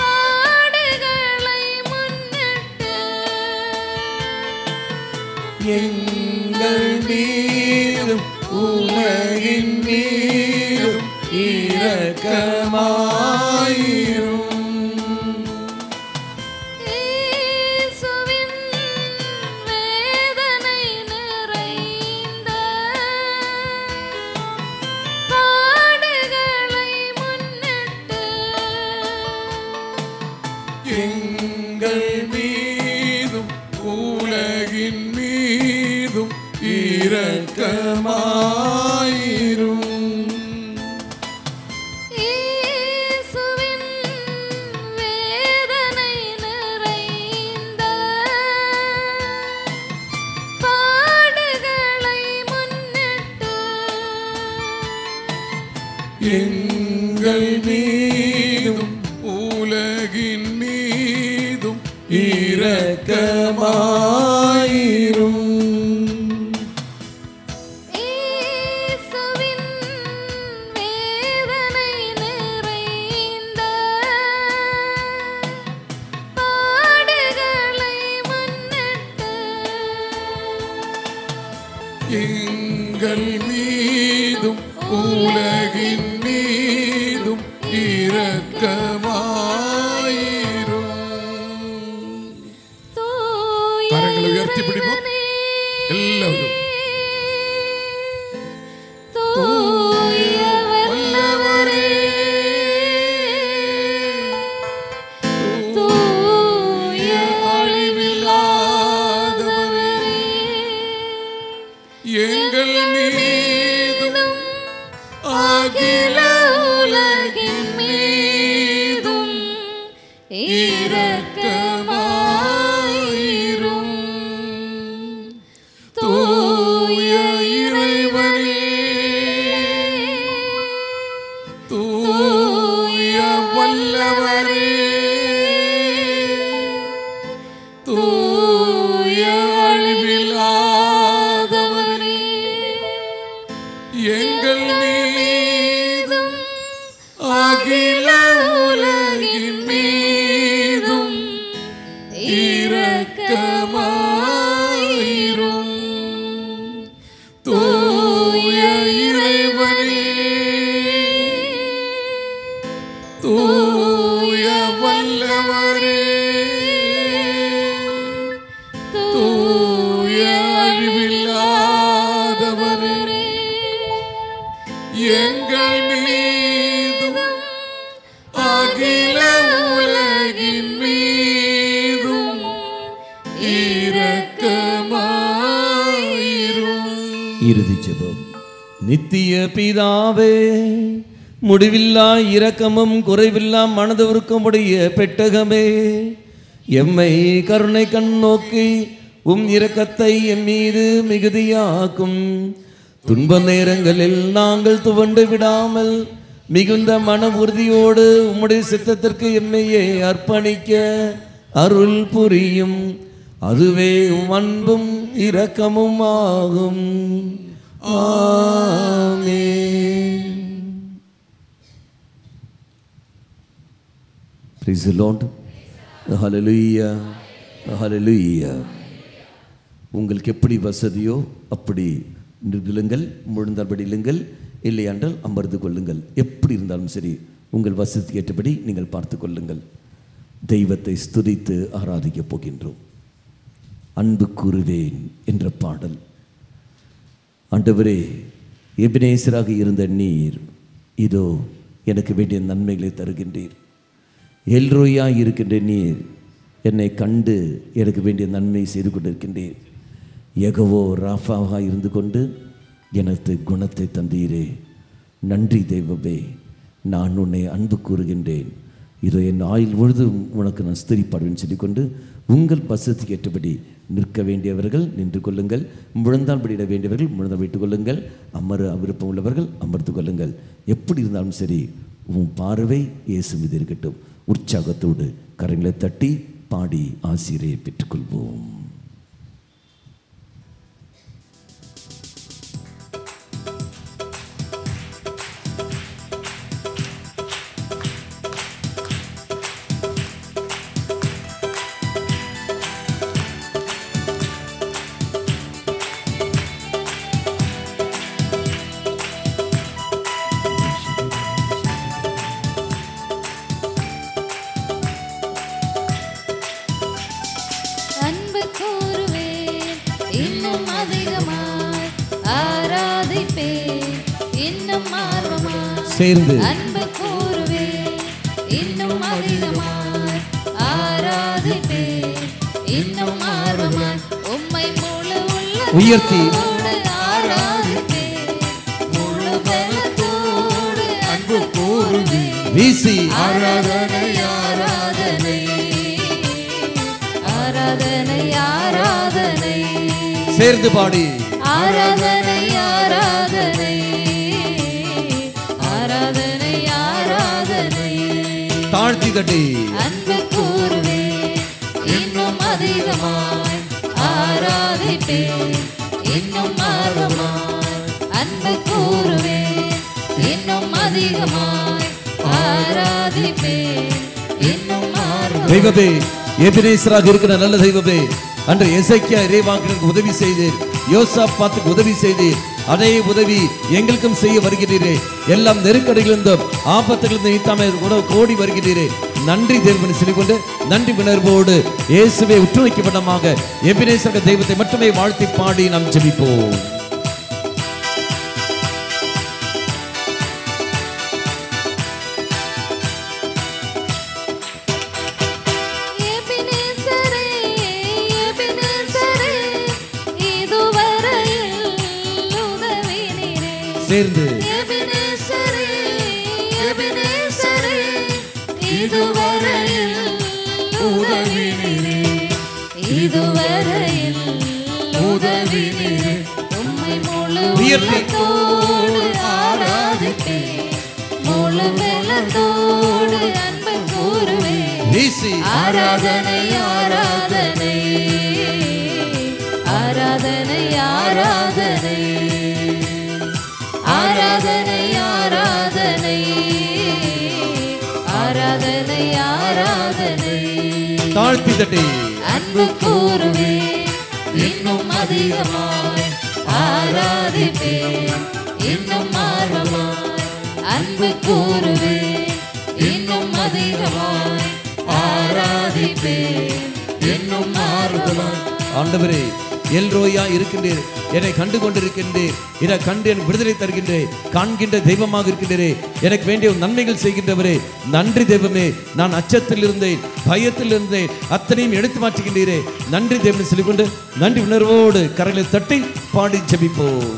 பாடுகளை முன்னிட்டு எங்கள் மீதும் உலகின் மீதும் இரக்கமாயிரும். இயேசுவின் வேதனை நிறைந்த இரக்கமாயிரும். இயேசுவின் வேதனை நிறைந்த பாடுகளை முன்னிட்டு எங்கள் மீதும் உலகின் மீதும் இரக்கமாயிரும். இயேசுவின் வேதனை நிறைந்த பாடுகளை முன்னிட்டு எங்கள் மீதும் உலகின் மீதும் இரக்கமாயிரும். கரங்களை உயர்த்தி பிடிப்போம் எல்லாரும். தூய வல்லவரே, தூய அழிவில்லாதவரே, எங்கள் மீதும் அகில உலகின் மீதும் இரக்கமாயிரும். தூய இறைவனே, தூய வல்லவரே, தூய அழிவில்லாதவரே, எங்கள் மீதும் அகில உலகின் மீதும் இரக்கமாயிரும். தூய இறைவனே, தூய வல்லவரே, தூய அழிவில்லாதவரே, எங்கள் மீதும் அகில உலகின் மீதும் இரக்கமாயிரும். இறுதி ஜெபம். நித்திய பிதாவே, முடிவில்லா இரக்கமும் குறைவில்லா மனதுருக்கமுடைய பெட்டகமே, எம்மை கருணை கண் நோக்கி உம் இரக்கத்தை எம் மீது மிகுதியாக்கும். துன்ப நேரங்களில் நாங்கள் துவண்டு விடாமல் மிகுந்த மன உறுதியோடு உம்முடைய சித்தத்திற்கு எம்மையே அர்ப்பணிக்க அருள் புரியும். அதுவே உம் அன்பும் இரக்கமும் ஆகும். ஆமென். Praise the Lord. Hallelujah. Hallelujah. உங்களுக்கு எப்படி வசதியோ அப்படி நிற்குங்கள், முழுந்தால்படி இல்லுங்கள், இல்லையாண்டால் அமர்ந்து கொள்ளுங்கள். எப்படி இருந்தாலும் சரி உங்கள் வசதிக்கு ஏற்றபடி நீங்கள் பார்த்து கொள்ளுங்கள். தெய்வத்தை ஸ்துதித்து ஆராதிக்கப் போகின்றோம். அன்பு கூறுவேன் என்ற பாடல். ஆண்டவரே, எபினேசராக இருந்த நீர் இதோ எனக்கு வேண்டிய நன்மைகளை தருகின்றீர். எல்ரோயா இருக்கின்ற நீர் என்னை கண்டு எனக்கு வேண்டிய நன்மை செய்து கொண்டிருக்கின்றீர். யெகோவா ராஃபாவாக இருந்து கொண்டு எனக்கு குணத்தை தந்தீரே. நன்றி தெய்வமே, நான் உன்னை அன்பு கூறுகின்றேன். இதோ என் ஆயுள் முழுதும் உனக்கு நான் ஸ்துதிப்பாடுவேன் சொல்லிக்கொண்டு உங்கள் வசதிக்கு ஏற்றபடி நிற்க வேண்டியவர்கள் நின்று கொள்ளுங்கள், முழந்தால் படியிட வேண்டியவர்கள் முழந்தால் வைத்துக் கொள்ளுங்கள், அமர விருப்பம் உள்ளவர்கள் அமர்ந்து கொள்ளுங்கள். எப்படி இருந்தாலும் சரி உன் பார்வை இயேசு மீது இருக்கட்டும். உற்சாகத்தோடு கரங்களை தட்டி பாடி ஆசிரியை பெற்றுக்கொள்வோம். சேர்ந்து அன்பு கூறுவே இன்னும் அதிகமாய் ஆராதிப்பே இன்னும் ஆர்வமாய் உம்மை முழு உள்ளத்தோடு உயர்த்தி ஆராதிப்பே வீசி ஆராதனை ஆராதனை ஆராதனை ஆராதனை சேர்ந்து பாடி ஆராதனை ஆராதனை ஆராதனை ஆராதனை தாழ்த்தி தட்டி அன்பு கூறுவே இன்னும் அதிகமாய் ஆராதிப்பே இன்னும் ஆர்வமாய் அன்பு கூறுவே இன்னும் அதிகமாய் ஆராதிப்பே இன்னும் ஆர்வமாய் தெய்வமே எபினேசராக இருக்கிற நல்ல தெய்வமே அன்று எசேக்கியா இறைவாக்கினருக்கு உதவி செய்தீர், யோசாபாத்துக்கு உதவி செய்தீர், அதே உதவி எங்களுக்கும் செய்ய வருகிறீரே. எல்லாம் நெருக்கடிகளிலிருந்தும் ஆபத்துகளிலிருந்து நீத்தாமே கோடி வருகிறீரே. நன்றி தேவனை சொல்லிக்கொண்டு நன்றி உணர்வோடு இயேசுவை உற்று வைக்கப்பட்டமாக எபினேசர் தெய்வத்தை மட்டுமே வாழ்த்தி பாடி நாம் ஜெபிப்போம். சேர்ந்து இதுவரையில் உதவினீரே, இதுவரையில் உதவினீரே. உம்மை முழு உயர்த்தி உள்ளத்தோடு ஆராதிப்பேன், முழு பலத்தோடு அன்பு கூறுவேன். வீசி ஆராதனை ஆராதனை ஆராதனை ஆராதனை ஆராதனை ஆராதனை ஆராதனை ஆராதனை தாழ்த்தி தட்டி அன்பு கூறுவே இன்னும் அதிகமாய் ஆராதிப்பேன் இன்னும் ஆர்வமாய் அன்பு கூறுவே இன்னும் அதிகமாய் ஆராதிப்பேன் இன்னும் ஆர்வமாய். ஆண்டவரே எல்ரோயா இருக்கின்றீர், என்னை கண்டு கொண்டிருக்கின்றேன், இதை கண்டு எனக்கு விடுதலை தருகின்றேன், காண்கின்ற தெய்வமாக இருக்கின்றே, எனக்கு வேண்டிய நன்மைகள் செய்கின்றவரே நன்றி தெய்வமே. நான் அச்சத்தில் இருந்தேன், பயத்தில் இருந்தேன், அத்தனையும் எடுத்து மாற்றுகின்றீரே. நன்றி தெய்வம் சொல்லிக்கொண்டு நன்றி உணர்வோடு கரங்களை தட்டி பாடி ஜெபிப்போம்.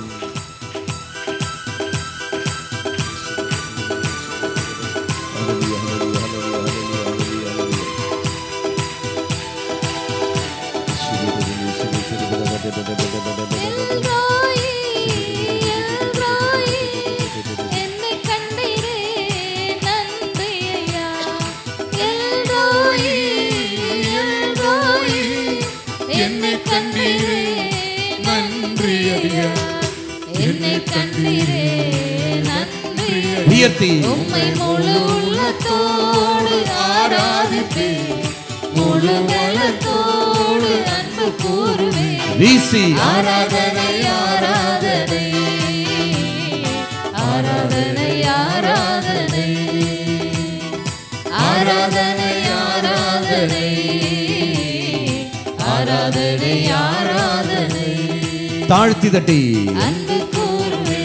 உயர்த்தி உம்மை முழு உள்ளத்தோடு ஆராதிப்பேன், முழு பலத்தோடு அன்பு கூறுவேன். வீசி ஆராதனை ஆராதனை ஆராதனை ஆராதனை ஆராதனை ஆராதனை ஆராதனை ஆராதனை தாழ்த்தி தட்டி அன்பு கூறுவே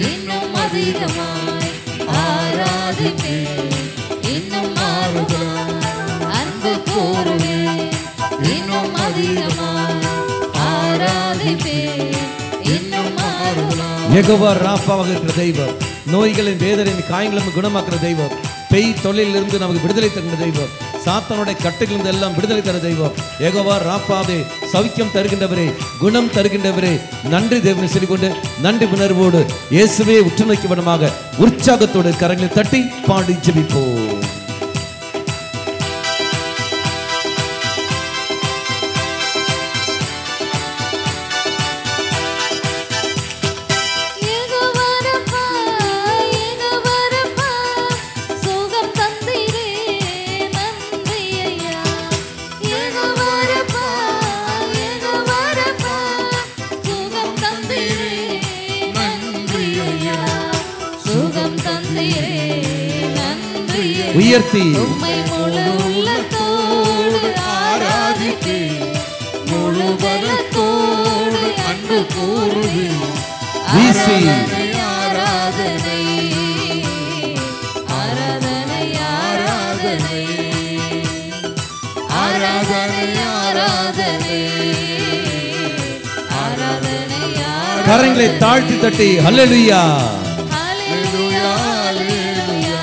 இன்னும் அதிகமாய் ஆராதிப்பேன் இன்னும் ஆர்வமாய் அன்பு கூறுவே இன்னும் அதிகமாய் ஆராதிப்பேன் இன்னும் ஆர்வமாய். யெகோவா ராஃபாவாக இருக்கிற தெய்வம், நோய்களின் வேதனையின் காயங்களும் குணமாக்குற தெய்வம், பெய் தொழிலிருந்து நமக்கு விடுதலை தருகிற தெய்வம், சாத்தானுடைய கட்டுகளிலிருந்து எல்லாம் விடுதலை தர தெய்வம் யெகோவா ராஃபாவே, சௌக்கியம் தருகின்றவரே, குணம் தருகின்றவரே நன்றி தேவனை சொல்லிக்கொண்டு நன்றி உணர்வோடு இயேசுவே உற்று நோக்கிவிடமாக உற்சாகத்தோடு கரங்களை தட்டி பாடி ஜெபிப்போம். உயர்த்தி உம்மை முழு உள்ளத்தோடு ஆராதிப்பேன், முழு பலத்தோடு அன்பு கூறுவேன். வீசி ஆராதனை ஆராதனை ஆராதனை ஆராதனை ஆராதனை ஆராதனை ஆராதனை. கரங்களை தாழ்த்தி தட்டி ஹல்லேலூயா ஹல்லேலூயா ஹல்லேலூயா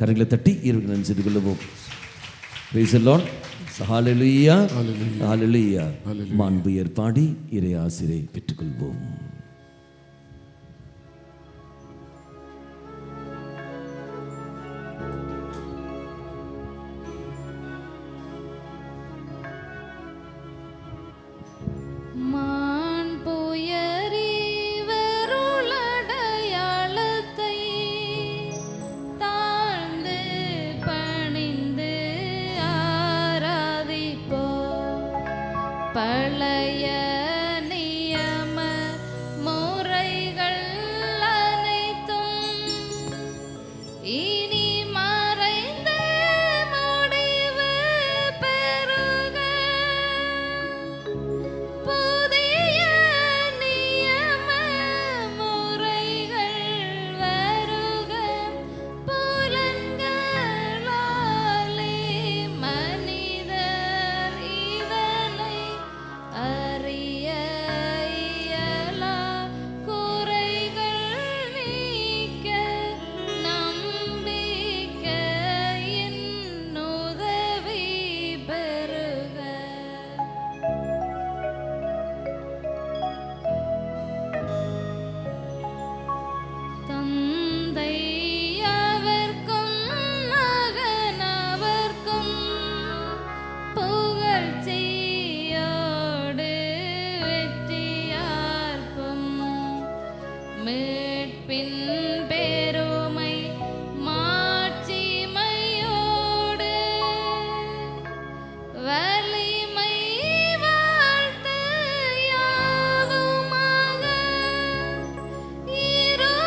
கரங்களை தட்டி இறைவனை செய்து கொள்ளுவோம். Praise the Lord. ஹalleluya ஹalleluya. மாண்புயர் பாடி இறை ஆசிரை பெற்றுக்கொள்வோம். பழைய நியம முறைகள் அனைத்தும் இனி மறைந்து முடிவு பெறுக. புதிய நியம முறைகள் வருக. புலன்களாலே மனிதர் இதனை அறிய இயலா. குறைகள் நீக்க நம்பிக்கையின் உதவி பெறுக. தந்தை அவர்க்கும் மகன் அவர்க்கும் புகழ்ச்சியோடு வெற்றியார்க்கும் மீட்பின் பெருமை மாட்சிமையோடு வலிமை வாழ்த்து யாவுமாக இருவரிடமாய்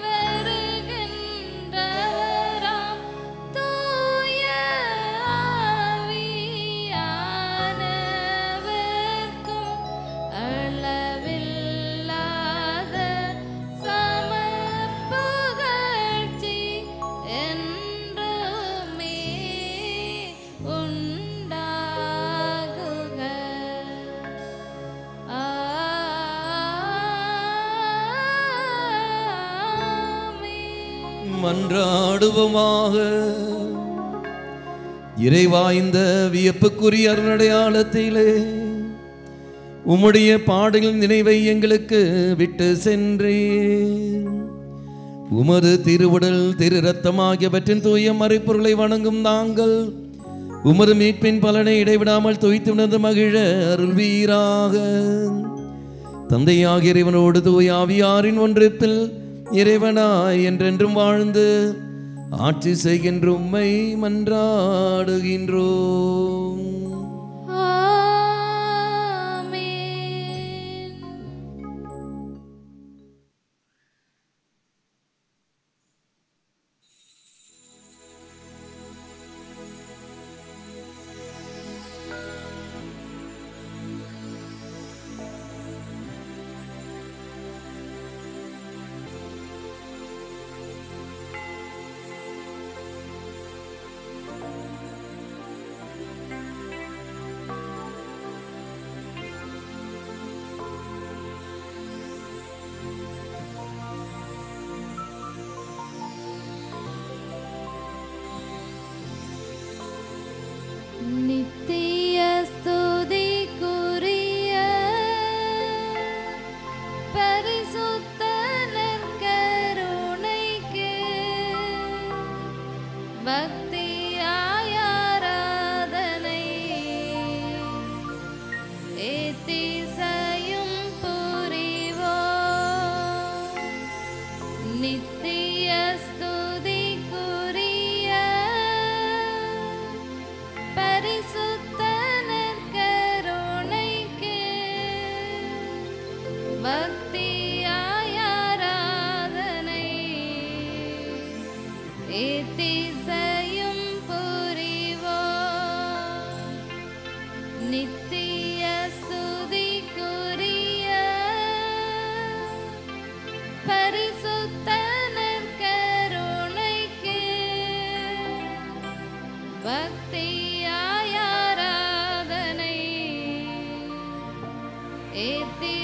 வருகின்றவராம் தூய ஆவியானவர்க்கும் அளவில்லாத சம புகழ்ச்சி என்றுமே உண்டாகுக. ஆமென். மன்றாடுவோமாக. இறைவா, இந்த வியப்புக்குரிய அருளடையாளத்திலே உம்முடைய பாடுகளின் நினைவை எங்களுக்கு விட்டு சென்றீர். உமது திருவுடல் திரு ரத்தம் ஆகியவற்றின் தூய மறைப்பொருளை வணங்கும் நாங்கள் உமது மீட்பின் பலனை இடைவிடாமல் துய்த்து உணர்ந்து மகிழ அருள்வீராக. தந்தையாகிய இறைவனோடு தூய ஆவியாரின் ஒன்றிப்பில் இறைவனாய் என்றென்றும் வாழ்ந்து ஆட்சி செய்கின்ற உம்மை மன்றாடுகின்றோம். ஆமென். நித்திய ஸ்துதிக்குரிய பரிசுத்த நற்கருணைக்கு பக்தியாய் ஆராதனை எத்திசையும் புரிவோம். நித்திய ஸ்துதிக்குரிய பரிசுத்த நற்கருணைக்கு பக்தியாய் ஆராதனை எத்திசையும் புரிவோம். நித்திய ஸ்துதிக்குரிய பரிசுத்த நற்கருணைக்கு பக்தியாய் ஆராதனை எத்தி